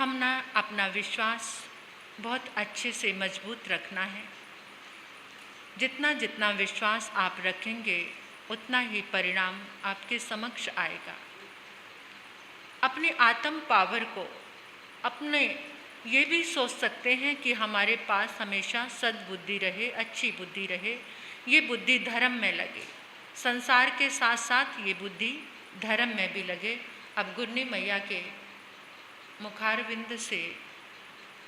हम ना अपना विश्वास बहुत अच्छे से मजबूत रखना है। जितना जितना विश्वास आप रखेंगे उतना ही परिणाम आपके समक्ष आएगा। अपनी आत्म पावर को अपने ये भी सोच सकते हैं कि हमारे पास हमेशा सद्बुद्धि रहे, अच्छी बुद्धि रहे। ये बुद्धि धर्म में लगे, संसार के साथ साथ ये बुद्धि धर्म में भी लगे। अब गुरनी मैया के मुखारविंद से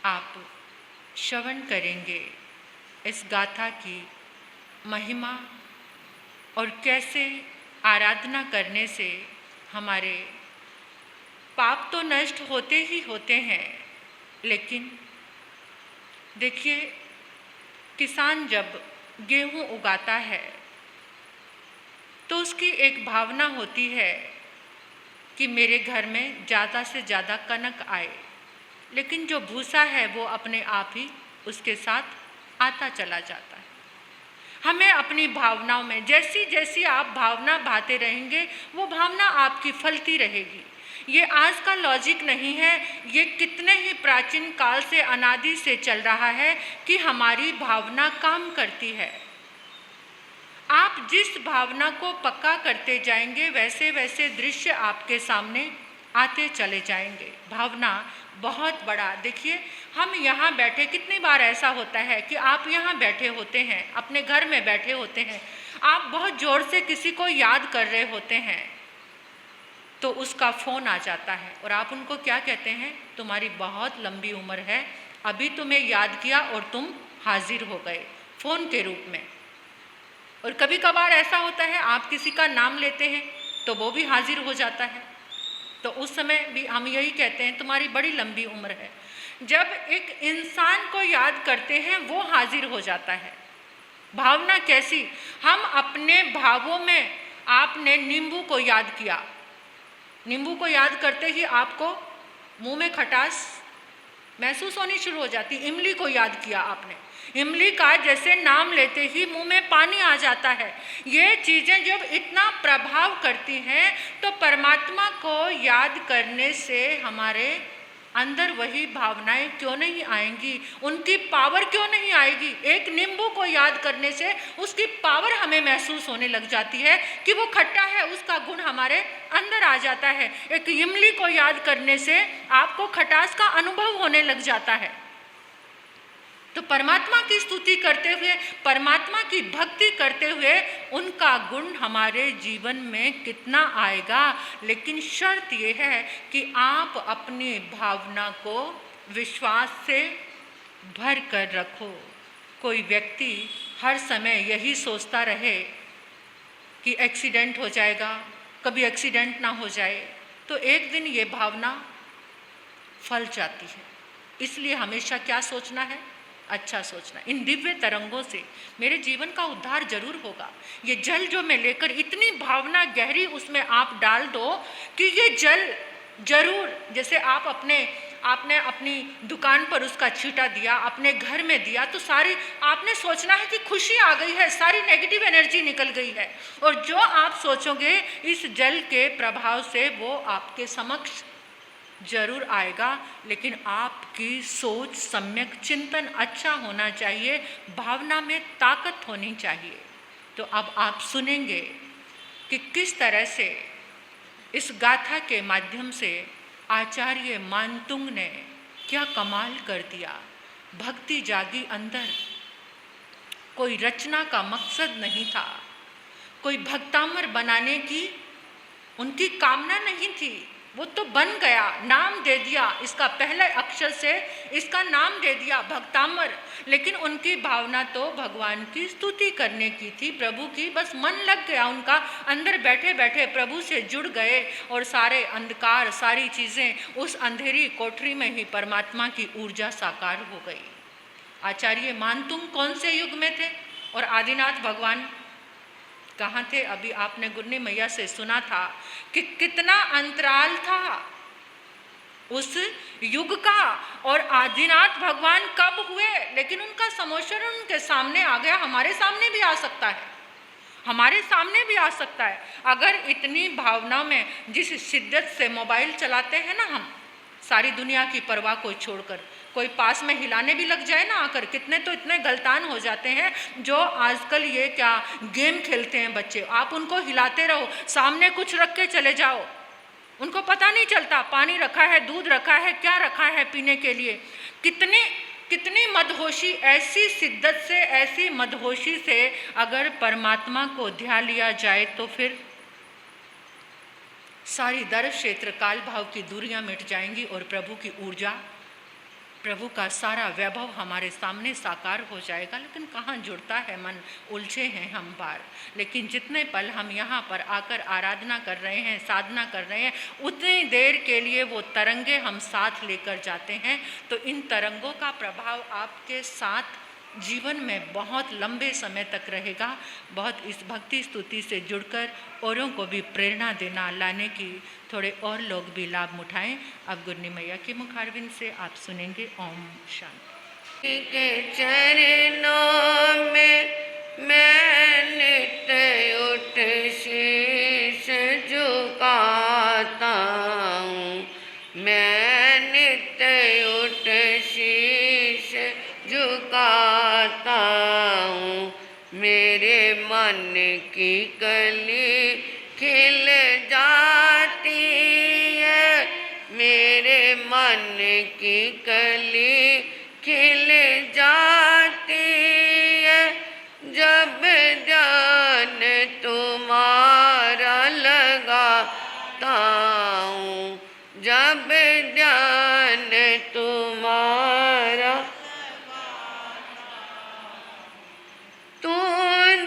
आप श्रवण करेंगे इस गाथा की महिमा और कैसे आराधना करने से हमारे पाप तो नष्ट होते ही होते हैं, लेकिन देखिए किसान जब गेहूं उगाता है तो उसकी एक भावना होती है कि मेरे घर में ज़्यादा से ज़्यादा कनक आए, लेकिन जो भूसा है वो अपने आप ही उसके साथ आता चला जाता है। हमें अपनी भावनाओं में जैसी जैसी आप भावना भाते रहेंगे वो भावना आपकी फलती रहेगी। ये आज का लॉजिक नहीं है, ये कितने ही प्राचीन काल से अनादि से चल रहा है कि हमारी भावना काम करती है। आप जिस भावना को पक्का करते जाएंगे वैसे वैसे दृश्य आपके सामने आते चले जाएंगे। भावना बहुत बड़ा, देखिए हम यहाँ बैठे, कितनी बार ऐसा होता है कि आप यहाँ बैठे होते हैं, अपने घर में बैठे होते हैं, आप बहुत ज़ोर से किसी को याद कर रहे होते हैं तो उसका फ़ोन आ जाता है और आप उनको क्या कहते हैं, तुम्हारी बहुत लंबी उम्र है, अभी तुम्हें याद किया और तुम हाजिर हो गए फ़ोन के रूप में। और कभी कभार ऐसा होता है आप किसी का नाम लेते हैं तो वो भी हाजिर हो जाता है, तो उस समय भी हम यही कहते हैं तुम्हारी बड़ी लंबी उम्र है। जब एक इंसान को याद करते हैं वो हाजिर हो जाता है। भावना कैसी, हम अपने भावों में, आपने नींबू को याद किया, नींबू को याद करते ही आपको मुंह में खटास महसूस होनी शुरू हो जाती। इमली को याद किया आपने, इमली का जैसे नाम लेते ही मुंह में पानी आ जाता है। ये चीज़ें जब इतना प्रभाव करती हैं तो परमात्मा को याद करने से हमारे अंदर वही भावनाएं क्यों नहीं आएंगी, उनकी पावर क्यों नहीं आएगी। एक नींबू को याद करने से उसकी पावर हमें महसूस होने लग जाती है कि वो खट्टा है, उसका गुण हमारे अंदर आ जाता है। एक इमली को याद करने से आपको खटास का अनुभव होने लग जाता है। तो परमात्मा की स्तुति करते हुए, परमात्मा की भक्ति करते हुए उनका गुण हमारे जीवन में कितना आएगा। लेकिन शर्त ये है कि आप अपनी भावना को विश्वास से भर कर रखो। कोई व्यक्ति हर समय यही सोचता रहे कि एक्सीडेंट हो जाएगा, कभी एक्सीडेंट ना हो जाए, तो एक दिन ये भावना फल जाती है। इसलिए हमेशा क्या सोचना है, अच्छा सोचना। इन दिव्य तरंगों से मेरे जीवन का उद्धार जरूर होगा। ये जल जो मैं लेकर, इतनी भावना गहरी उसमें आप डाल दो कि ये जल जरूर, जैसे आपने अपनी दुकान पर उसका छींटा दिया, अपने घर में दिया, तो सारी आपने सोचना है कि खुशी आ गई है, सारी नेगेटिव एनर्जी निकल गई है। और जो आप सोचोगे इस जल के प्रभाव से वो आपके समक्ष जरूर आएगा। लेकिन आपकी सोच, सम्यक चिंतन अच्छा होना चाहिए, भावना में ताकत होनी चाहिए। तो अब आप सुनेंगे कि किस तरह से इस गाथा के माध्यम से आचार्य मानतुंग ने क्या कमाल कर दिया। भक्ति जागी अंदर, कोई रचना का मकसद नहीं था, कोई भक्तामर बनाने की उनकी कामना नहीं थी, वो तो बन गया, नाम दे दिया, इसका पहले अक्षर से इसका नाम दे दिया भक्तामर। लेकिन उनकी भावना तो भगवान की स्तुति करने की थी, प्रभु की, बस मन लग गया उनका, अंदर बैठे बैठे प्रभु से जुड़ गए और सारे अंधकार, सारी चीज़ें उस अंधेरी कोठरी में ही परमात्मा की ऊर्जा साकार हो गई। आचार्य मानतुंग कौन से युग में थे और आदिनाथ भगवान कहाँ थे? अभी आपने गुरनी मैया से सुना था कि कितना अंतराल था उस युग का, और आदिनाथ भगवान कब हुए, लेकिन उनका समोशन उनके सामने आ गया। हमारे सामने भी आ सकता है, हमारे सामने भी आ सकता है। अगर इतनी भावना में जिस शिद्दत से मोबाइल चलाते हैं ना हम, सारी दुनिया की परवाह को छोड़कर। कोई पास में हिलाने भी लग जाए ना आकर, कितने तो इतने गलतान हो जाते हैं जो आजकल ये क्या गेम खेलते हैं बच्चे, आप उनको हिलाते रहो, सामने कुछ रख के चले जाओ, उनको पता नहीं चलता पानी रखा है, दूध रखा है, क्या रखा है पीने के लिए। कितनी मदहोशी, ऐसी शिद्दत से, ऐसी मदहोशी से अगर परमात्मा को ध्यान लिया जाए तो फिर सारी दर क्षेत्र काल भाव की दूरियां मिट जाएंगी और प्रभु की ऊर्जा, प्रभु का सारा वैभव हमारे सामने साकार हो जाएगा। लेकिन कहाँ जुड़ता है मन, उलझे हैं हम बार। लेकिन जितने पल हम यहाँ पर आकर आराधना कर रहे हैं, साधना कर रहे हैं, उतनी देर के लिए वो तरंगे हम साथ लेकर जाते हैं, तो इन तरंगों का प्रभाव आपके साथ जीवन में बहुत लंबे समय तक रहेगा। बहुत इस भक्ति स्तुति से जुड़कर औरों को भी प्रेरणा देना, लाने की थोड़े और लोग भी लाभ उठाएं। अब गुरनी मैया के मुखारविंद से आप सुनेंगे ओम शांति। के चरणों में मैं नित्य उठ शीश झुकाता हूँ, मैं नित्य उठ शीश झुकाता हूँ। मेरे मन की कली खिल जाती है, मेरे मन की कली खिल जाती है, जब ध्यान तुम्हारा लगाता हूँ, जब ध्यान तुम्हारा। तू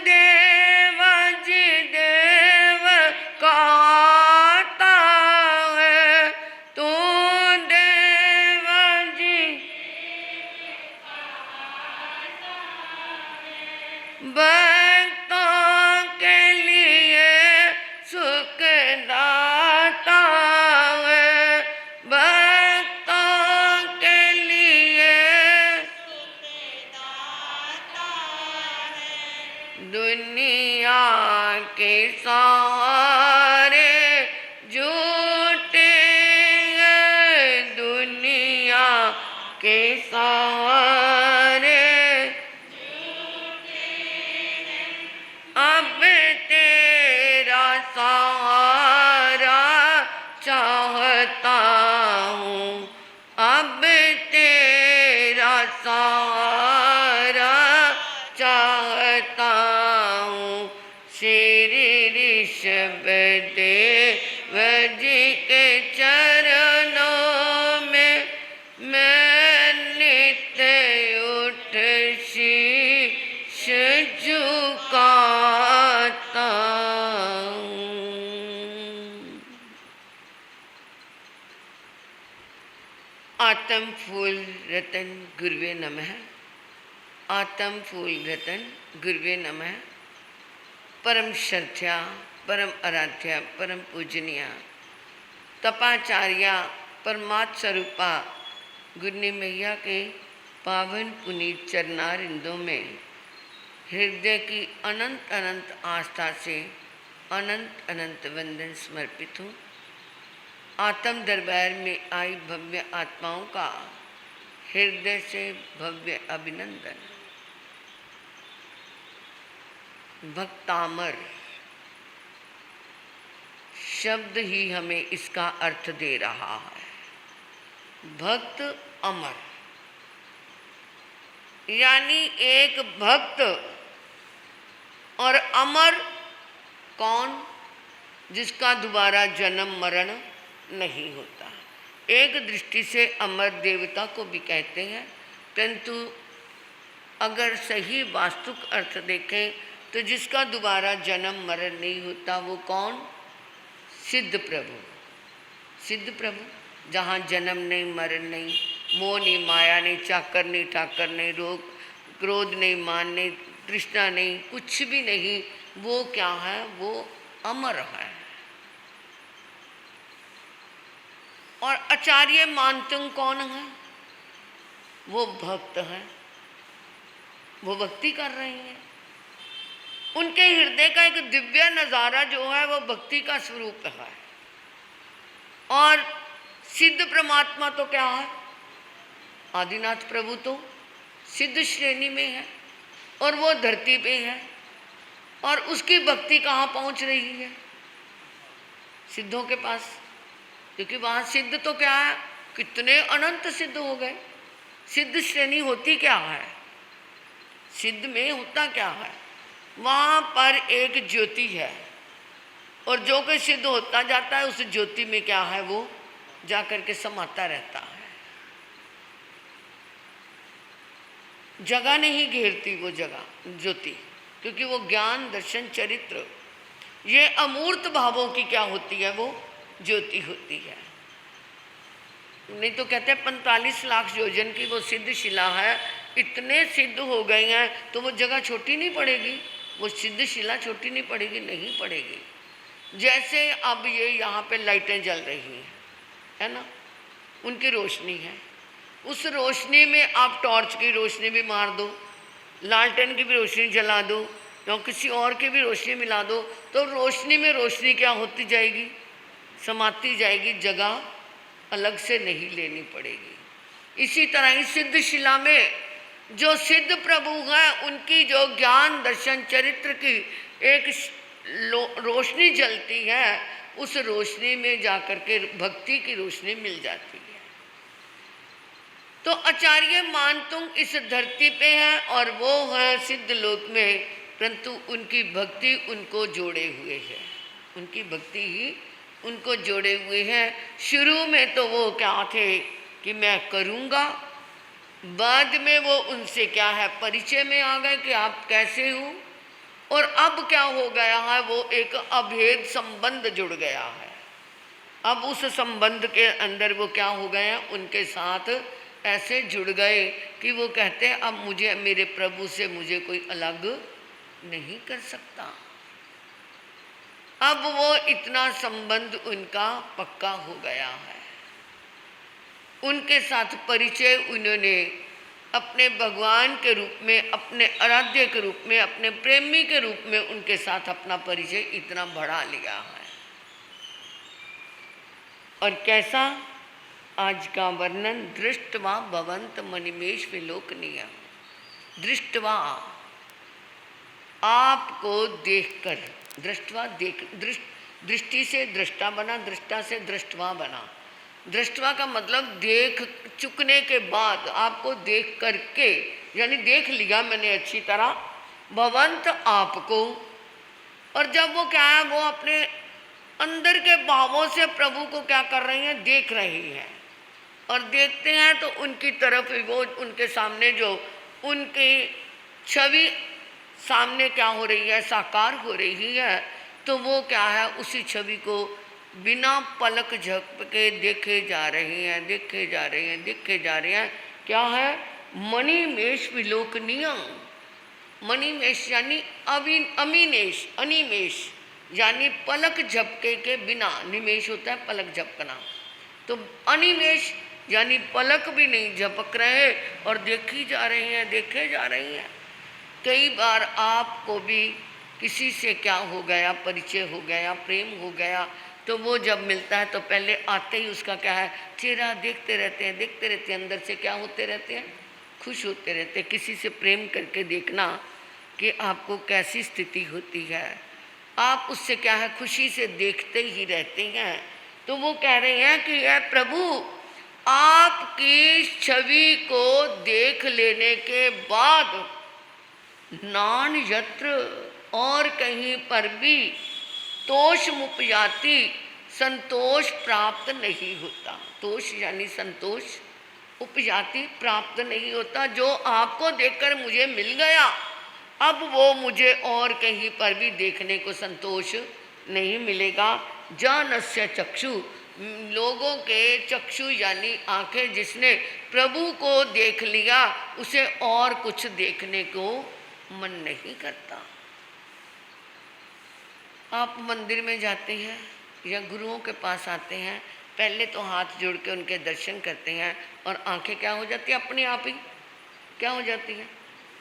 देव जी देव कहता है, तू देव जी भक्तों के लिए सुखदाता है, भक्तों के लिए दुनिया के सहारे झूठे हैं, दुनिया के सहारे अब तेरा सहारा चाहता हूँ, अब तेरा सहारा चाहता हूँ। श्री ऋषभदेव जी के चरणों में मैं नित्य उठ शीश झुकाता हूँ। आत्म फूल रतन गुरुवे नमः, आत्म फूल रतन गुरुवे नमः। परम श्रद्धा, परम आराध्या, परम पूजनीय तपाचार्या परमात्म स्वरूपा गुरनी मैया के पावन पुनीत चरणारिंदों में हृदय की अनंत अनंत आस्था से अनंत अनंत वंदन समर्पित हूँ। आत्म दरबार में आई भव्य आत्माओं का हृदय से भव्य अभिनंदन। भक्तामर शब्द ही हमें इसका अर्थ दे रहा है। भक्त अमर, यानी एक भक्त और अमर कौन? जिसका दोबारा जन्म मरण नहीं होता। एक दृष्टि से अमर देवता को भी कहते हैं, परंतु अगर सही वास्तविक अर्थ देखें तो जिसका दोबारा जन्म मरण नहीं होता वो कौन? सिद्ध प्रभु। सिद्ध प्रभु, जहाँ जन्म नहीं, मरण नहीं, मोह नहीं, माया नहीं, चाकर नहीं, ठाकर नहीं, रोग क्रोध नहीं, मान नहीं, तृष्णा नहीं, कुछ भी नहीं, वो क्या है? वो अमर है। और आचार्य मानतुंग कौन है? वो भक्त है, वो भक्ति कर रही हैं। उनके हृदय का एक दिव्य नज़ारा जो है वो भक्ति का स्वरूप है। और सिद्ध परमात्मा तो क्या है? आदिनाथ प्रभु तो सिद्ध श्रेणी में है और वो धरती पे है, और उसकी भक्ति कहाँ पहुँच रही है? सिद्धों के पास। क्योंकि वहाँ सिद्ध तो क्या है, कितने अनंत सिद्ध हो गए। सिद्ध श्रेणी होती क्या है? सिद्ध में होता क्या है? वहाँ पर एक ज्योति है, और जो कोई सिद्ध होता जाता है उस ज्योति में क्या है, वो जा करके समाता रहता है। जगह नहीं घेरती वो जगह ज्योति, क्योंकि वो ज्ञान दर्शन चरित्र ये अमूर्त भावों की क्या होती है, वो ज्योति होती है। नहीं तो कहते हैं 45 लाख योजन की वो सिद्ध शिला है, इतने सिद्ध हो गए हैं तो वो जगह छोटी नहीं पड़ेगी, वो सिद्ध शिला छोटी नहीं पड़ेगी, नहीं पड़ेगी। जैसे अब ये यहाँ पे लाइटें जल रही हैं, है ना, उनकी रोशनी है, उस रोशनी में आप टॉर्च की रोशनी भी मार दो, लालटेन की भी रोशनी जला दो, या किसी और की भी रोशनी मिला दो, तो रोशनी में रोशनी क्या होती जाएगी, समाती जाएगी, जगह अलग से नहीं लेनी पड़ेगी। इसी तरह ही सिद्ध शिला में जो सिद्ध प्रभु हैं उनकी जो ज्ञान दर्शन चरित्र की एक रोशनी जलती है, उस रोशनी में जाकर के भक्ति की रोशनी मिल जाती है। तो आचार्य मानतुंग इस धरती पे है और वो है सिद्ध लोक में, परंतु उनकी भक्ति उनको जोड़े हुए है, उनकी भक्ति ही उनको जोड़े हुए हैं। शुरू में तो वो क्या थे कि मैं करूँगा, बाद में वो उनसे क्या है परिचय में आ गए कि आप कैसे हो, और अब क्या हो गया है, वो एक अभेद संबंध जुड़ गया है। अब उस संबंध के अंदर वो क्या हो गए हैं, उनके साथ ऐसे जुड़ गए कि वो कहते हैं अब मुझे मेरे प्रभु से मुझे कोई अलग नहीं कर सकता। अब वो इतना संबंध उनका पक्का हो गया है। उनके साथ परिचय उन्होंने अपने भगवान के रूप में, अपने आराध्य के रूप में, अपने प्रेमी के रूप में उनके साथ अपना परिचय इतना बढ़ा लिया है। और कैसा आज का वर्णन, दृष्टवा भवंत मनिमेश विलोकनीय। दृष्टवा आपको देखकर, दृष्टवा देख, दृष्टि से दृष्टा बना, दृष्टा से दृष्टवा बना। दृष्टवा का मतलब देख चुकने के बाद, आपको देख करके, यानी देख लिया मैंने अच्छी तरह, भवंत आपको। और जब वो क्या है, वो अपने अंदर के भावों से प्रभु को क्या कर रही हैं, देख रही हैं। और देखते हैं तो उनकी तरफ वो, उनके सामने जो उनकी छवि सामने क्या हो रही है, साकार हो रही है, तो वो क्या है, उसी छवि को बिना पलक झपके देखे जा रहे हैं, देखे जा रहे हैं, देखे जा रहे हैं। क्या है, मणिमेश विलोकनीय। मणिमेश यानी अमीनेश, अनिमेश यानी पलक झपके के बिना, निमेश होता है पलक झपकना, तो अनिमेश यानी पलक भी नहीं झपक रहे और देखी जा रही हैं, देखे जा रही हैं। कई बार आपको भी किसी से क्या हो गया, परिचय हो गया, प्रेम हो गया, तो वो जब मिलता है तो पहले आते ही उसका क्या है, चेहरा देखते रहते हैं, देखते रहते हैं, अंदर से क्या होते रहते हैं, खुश होते रहते हैं। किसी से प्रेम करके देखना कि आपको कैसी स्थिति होती है, आप उससे क्या है खुशी से देखते ही रहते हैं। तो वो कह रहे हैं कि यह प्रभु आपकी छवि को देख लेने के बाद नान यत्र, और कहीं पर भी तोष मुपयाति, संतोष प्राप्त नहीं होता। तोष यानी संतोष, उपजाति प्राप्त नहीं होता। जो आपको देखकर मुझे मिल गया, अब वो मुझे और कहीं पर भी देखने को संतोष नहीं मिलेगा। जानस्य चक्षु, लोगों के चक्षु यानी आंखें, जिसने प्रभु को देख लिया उसे और कुछ देखने को मन नहीं करता। आप मंदिर में जाते हैं या गुरुओं के पास आते हैं, पहले तो हाथ जोड़ के उनके दर्शन करते हैं और आंखें क्या हो जाती है, अपने आप ही क्या हो जाती है,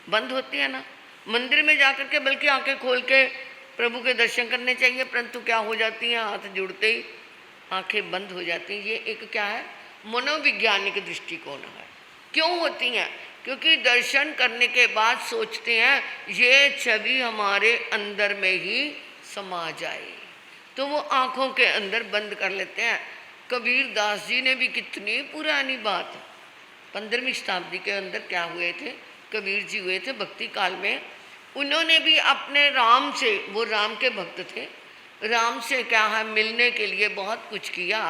बंद होती है ना। मंदिर में जाकर के बल्कि आंखें खोल के प्रभु के दर्शन करने चाहिए, परंतु क्या हो जाती हैं, हाथ जुड़ते ही आंखें बंद हो जाती हैं। ये एक क्या है, मनोवैज्ञानिक दृष्टिकोण है। क्यों होती हैं? क्योंकि दर्शन करने के बाद सोचते हैं ये छवि हमारे अंदर में ही समा जाए, तो वो आँखों के अंदर बंद कर लेते हैं। कबीर दास जी ने भी कितनी पुरानी बात, 15वीं शताब्दी के अंदर क्या हुए थे, कबीर जी हुए थे भक्ति काल में। उन्होंने भी अपने राम से, वो राम के भक्त थे, राम से क्या है मिलने के लिए बहुत कुछ किया।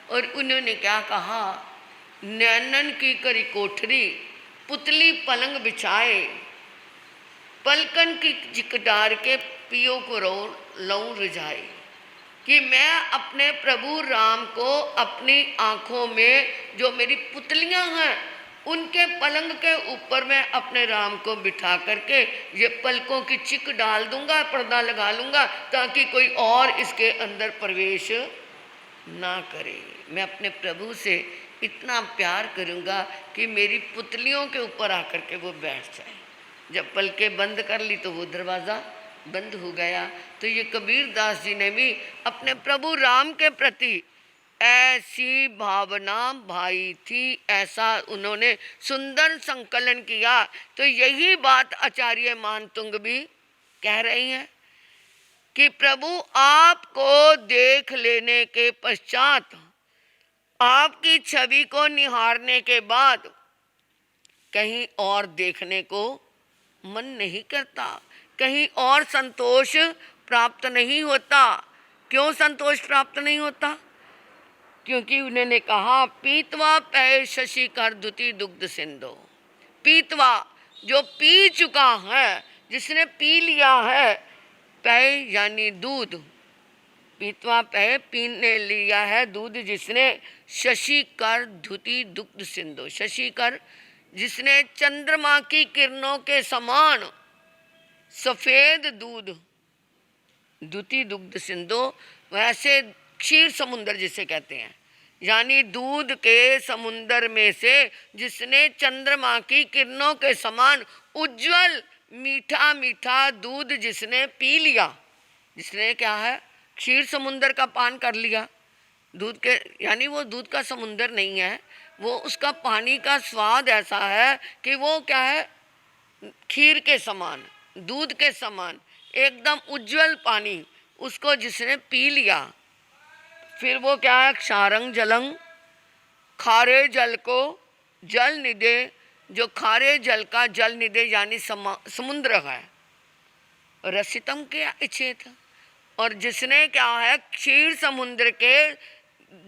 और उन्होंने क्या कहा, नैनन की करी कोठरी पुतली पलंग बिछाए, पलकन की चिकटार के पियो को रो लऊ रिझाए। कि मैं अपने प्रभु राम को अपनी आँखों में जो मेरी पुतलियाँ हैं उनके पलंग के ऊपर मैं अपने राम को बिठा करके ये पलकों की चिक डाल दूंगा, पर्दा लगा लूँगा, ताकि कोई और इसके अंदर प्रवेश ना करे। मैं अपने प्रभु से इतना प्यार करूँगा कि मेरी पुतलियों के ऊपर आकर के वो बैठ जाए। जब पलकें बंद कर ली तो वो दरवाज़ा बंद हो गया। तो ये कबीर दास जी ने भी अपने प्रभु राम के प्रति ऐसी भावना भाई थी, ऐसा उन्होंने सुंदर संकलन किया। तो यही बात आचार्य मानतुंग भी कह रही हैं कि प्रभु आपको देख लेने के पश्चात, आपकी छवि को निहारने के बाद कहीं और देखने को मन नहीं करता, कहीं और संतोष प्राप्त नहीं होता। क्यों संतोष प्राप्त नहीं होता? क्योंकि उन्होंने कहा पीतवा पै शशि कर दुति दुग्ध सिंधो। पीतवा जो पी चुका है, जिसने पी लिया है, पै यानी दूध, पीतवा पै पीने लिया है दूध जिसने, शशि कर धुति दुग्ध सिंधु, शशि कर जिसने चंद्रमा की किरणों के समान सफेद दूध, दुति दुग्ध सिंधु, वैसे क्षीर समुंदर जिसे कहते हैं, यानी दूध के समुंदर में से जिसने चंद्रमा की किरणों के समान उज्जवल मीठा मीठा दूध जिसने पी लिया, जिसने क्या है क्षीर समुंदर का पान कर लिया। दूध के यानी वो दूध का समुंदर नहीं है, वो उसका पानी का स्वाद ऐसा है कि वो क्या है खीर के समान, दूध के समान एकदम उज्जवल पानी, उसको जिसने पी लिया, फिर वो क्या है क्षारंग जलंग, खारे जल को जल निदे, जो खारे जल का जल निदे यानी समुद्र है, रसितम के इच्छेत, और जिसने क्या है क्षीर समुद्र के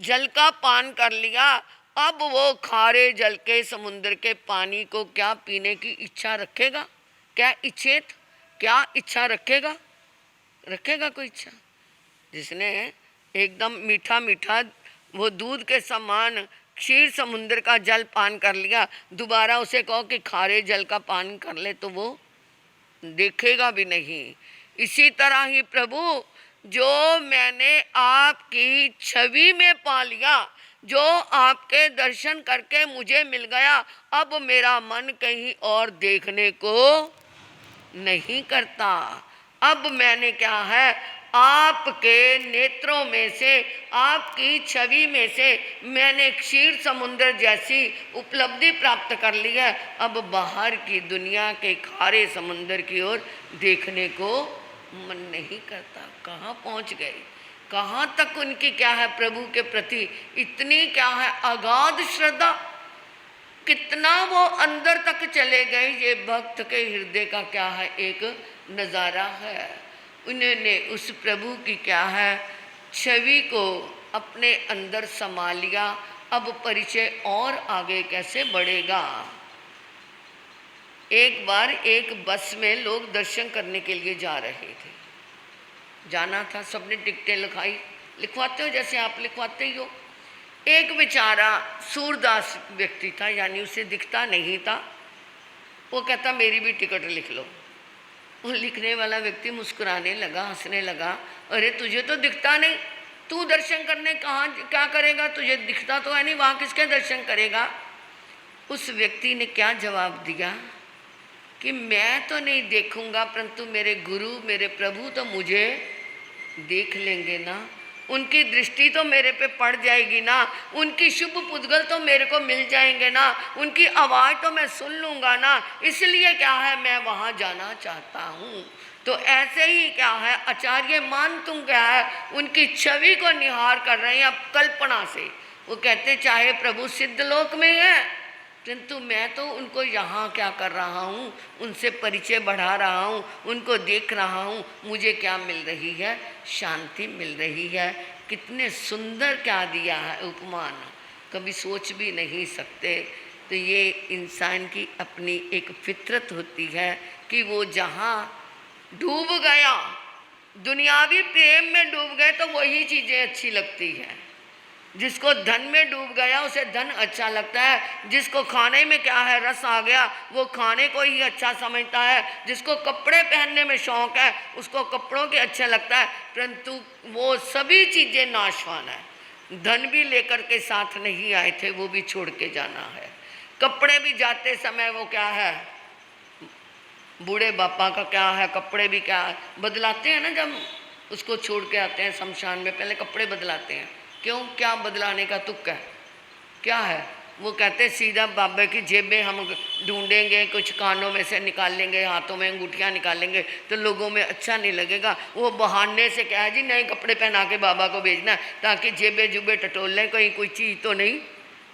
जल का पान कर लिया, अब वो खारे जल के समुद्र के पानी को क्या पीने की इच्छा रखेगा? क्या इच्छेत, क्या इच्छा रखेगा? रखेगा कोई इच्छा? जिसने एकदम मीठा मीठा वो दूध के समान क्षीर समुद्र का जल पान कर लिया, दोबारा उसे कहो कि खारे जल का पान कर ले तो वो देखेगा भी नहीं। इसी तरह ही प्रभु जो मैंने आपकी छवि में पा लिया, जो आपके दर्शन करके मुझे मिल गया, अब मेरा मन कहीं और देखने को नहीं करता। अब मैंने क्या है आपके नेत्रों में से, आपकी छवि में से मैंने क्षीर समुद्र जैसी उपलब्धि प्राप्त कर ली है। अब बाहर की दुनिया के खारे समुद्र की ओर देखने को मन नहीं करता। कहाँ पहुँच गए, कहाँ तक उनकी क्या है प्रभु के प्रति इतनी क्या है अगाध श्रद्धा, कितना वो अंदर तक चले गए। ये भक्त के हृदय का क्या है एक नज़ारा है। उन्होंने उस प्रभु की क्या है छवि को अपने अंदर समा लिया। अब परिचय और आगे कैसे बढ़ेगा। एक बार एक बस में लोग दर्शन करने के लिए जा रहे थे, जाना था, सबने टिकटें लिखवाते हो जैसे आप लिखवाते ही हो। एक बेचारा सूरदास व्यक्ति था, यानी उसे दिखता नहीं था, वो कहता मेरी भी टिकट लिख लो। वो लिखने वाला व्यक्ति मुस्कुराने लगा, हंसने लगा, अरे तुझे तो दिखता नहीं, तू दर्शन करने कहाँ क्या करेगा, तुझे दिखता तो है नहीं, वहाँ किसके दर्शन करेगा। उस व्यक्ति ने क्या जवाब दिया कि मैं तो नहीं देखूंगा, परंतु मेरे गुरु मेरे प्रभु तो मुझे देख लेंगे ना। उनकी दृष्टि तो मेरे पे पड़ जाएगी ना, उनकी शुभ पुद्गल तो मेरे को मिल जाएंगे ना, उनकी आवाज़ तो मैं सुन लूँगा ना, इसलिए क्या है मैं वहाँ जाना चाहता हूँ। तो ऐसे ही क्या है आचार्य मान तुम क्या है उनकी छवि को निहार कर रहे हैं अब कल्पना से। वो कहते चाहे प्रभु सिद्ध लोक में है, किंतु मैं तो उनको यहाँ क्या कर रहा हूँ, उनसे परिचय बढ़ा रहा हूँ, उनको देख रहा हूँ, मुझे क्या मिल रही है, शांति मिल रही है। कितने सुंदर क्या दिया है उपमान, कभी सोच भी नहीं सकते। तो ये इंसान की अपनी एक फितरत होती है कि वो जहाँ डूब गया, दुनियावी प्रेम में डूब गए तो वही चीज़ें अच्छी लगती हैं। जिसको धन में डूब गया उसे धन अच्छा लगता है, जिसको खाने में क्या है रस आ गया वो खाने को ही अच्छा समझता है, जिसको कपड़े पहनने में शौक़ है उसको कपड़ों के अच्छा लगता है, परंतु वो सभी चीज़ें नाशवान है। धन भी लेकर के साथ नहीं आए थे, वो भी छोड़ के जाना है। कपड़े भी जाते समय वो क्या है, बूढ़े बापा का क्या है, कपड़े भी क्या है बदलाते हैं ना, जब उसको छोड़ के आते हैं शमशान में पहले कपड़े बदलाते हैं। क्यों, क्या बदलाने का तुक है, क्या है? वो कहते सीधा बाबा की जेब में हम ढूंढेंगे, कुछ कानों में से निकाल लेंगे, हाथों में अंगूठियाँ निकाल लेंगे तो लोगों में अच्छा नहीं लगेगा। वो बहाने से क्या है जी नए कपड़े पहना के बाबा को भेजना ताकि जेबे जुबे टटोल लें, कहीं कोई चीज़ तो नहीं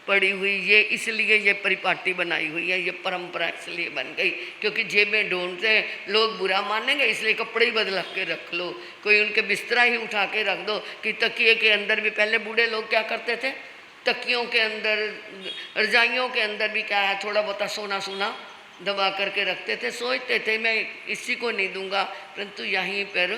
पड़ी हुई। ये इसलिए ये परिपाटी बनाई हुई है, ये परंपरा इसलिए बन गई क्योंकि जेबें ढूंढते हैं लोग बुरा मानेंगे, इसलिए कपड़े ही बदला के रख लो, कोई उनके बिस्तरा ही उठा के रख दो। कि तकिए के अंदर भी पहले बूढ़े लोग क्या करते थे, तकियों के अंदर रजाइयों के अंदर भी क्या है थोड़ा बहुत सोना सोना दबा करके रखते थे, सोचते थे मैं किसी को नहीं दूंगा, परंतु यहीं पर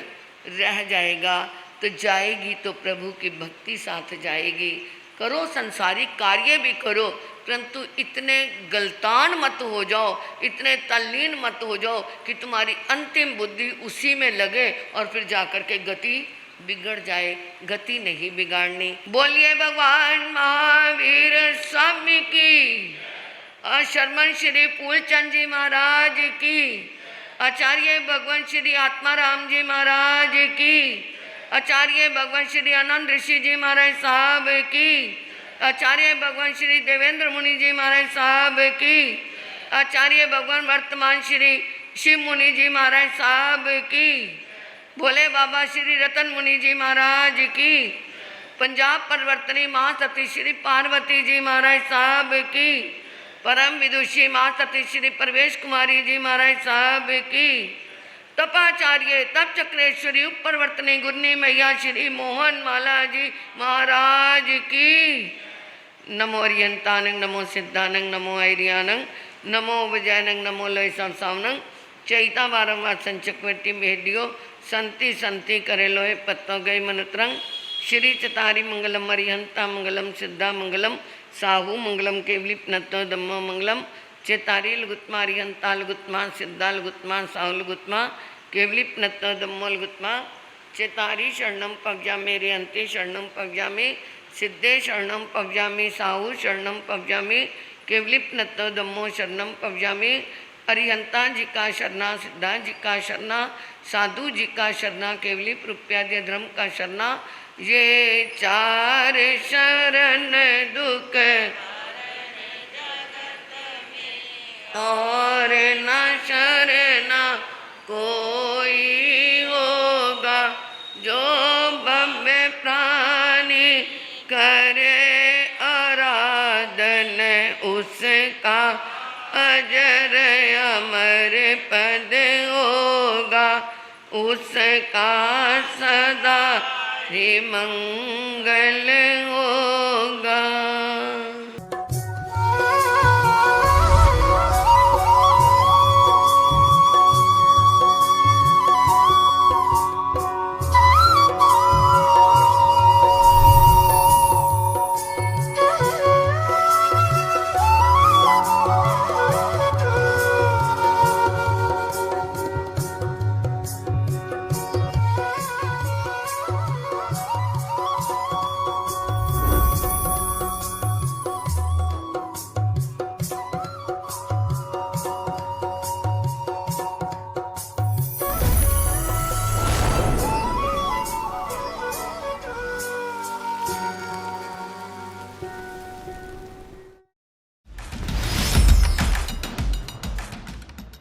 रह जाएगा। तो जाएगी तो प्रभु की भक्ति साथ जाएगी। करो संसारिक कार्य भी करो, परंतु इतने गलतान मत हो जाओ, इतने तल्लीन मत हो जाओ कि तुम्हारी अंतिम बुद्धि उसी में लगे और फिर जाकर के गति बिगड़ जाए। गति नहीं बिगाड़नी। बोलिए भगवान महावीर स्वामी की, शर्मन श्री फूलचंद जी महाराज की, आचार्य भगवान श्री आत्माराम जी महाराज की, आचार्य भगवान श्री आनंद ऋषि जी महाराज साहब की, आचार्य भगवान श्री देवेंद्र मुनि जी महाराज साहब की, आचार्य भगवान वर्तमान श्री शिव मुनि जी महाराज साहब की, भोले बाबा श्री रतन मुनि जी महाराज की, पंजाब परिवर्तनी माँ सती श्री पार्वती जी महाराज साहब की, परम विदुषी माँ सती श्री प्रवेश कुमारी जी महाराज साहब की, तपाचार्य तप चक्रेश्वरी उपरवर्तनी गुरनी मैया श्री मोहन माला जी महाराज की। नमो अरियंतानंग, नमो सिद्धानंग, नमो ऐरियानंग, नमो विजयनंग, नमो लोय संसावनंग, चैता बारंबार संचकवटी भेडियो संति संति करे लोय पत्तों गई मनुत्रंग, श्री चतारी मंगलम अरिहंता मंगलम सिद्धा मंगलम, साहू मंगलम केवली नत्तो दम्मो मंगलम, चेतारी लुगुत्मा अरिहंता लुगुत्मा सिद्धा लुगुत्मा साहू लुगुत्मा केवली नत्तो दम्मो लुगुत्मा, चेतारी शरणम पगजामे रिहंती शरणम पगजामे, सिद्धे शरणम पगजामी, साहू शरणम पगजामी, केवली नत्तो दम्मो शरणम पगजामी, अरिहंता जी का शरणा, सिद्धा जी का शरणा, साधु जी का शरणा, केवली रुपयादि धर्म का शरणा। ये चार शरण दुख और न शरणा कोई होगा, जो भव्य प्राणी करे आराधन उसका अजर अमर पद होगा, उसका सदा ही मंगल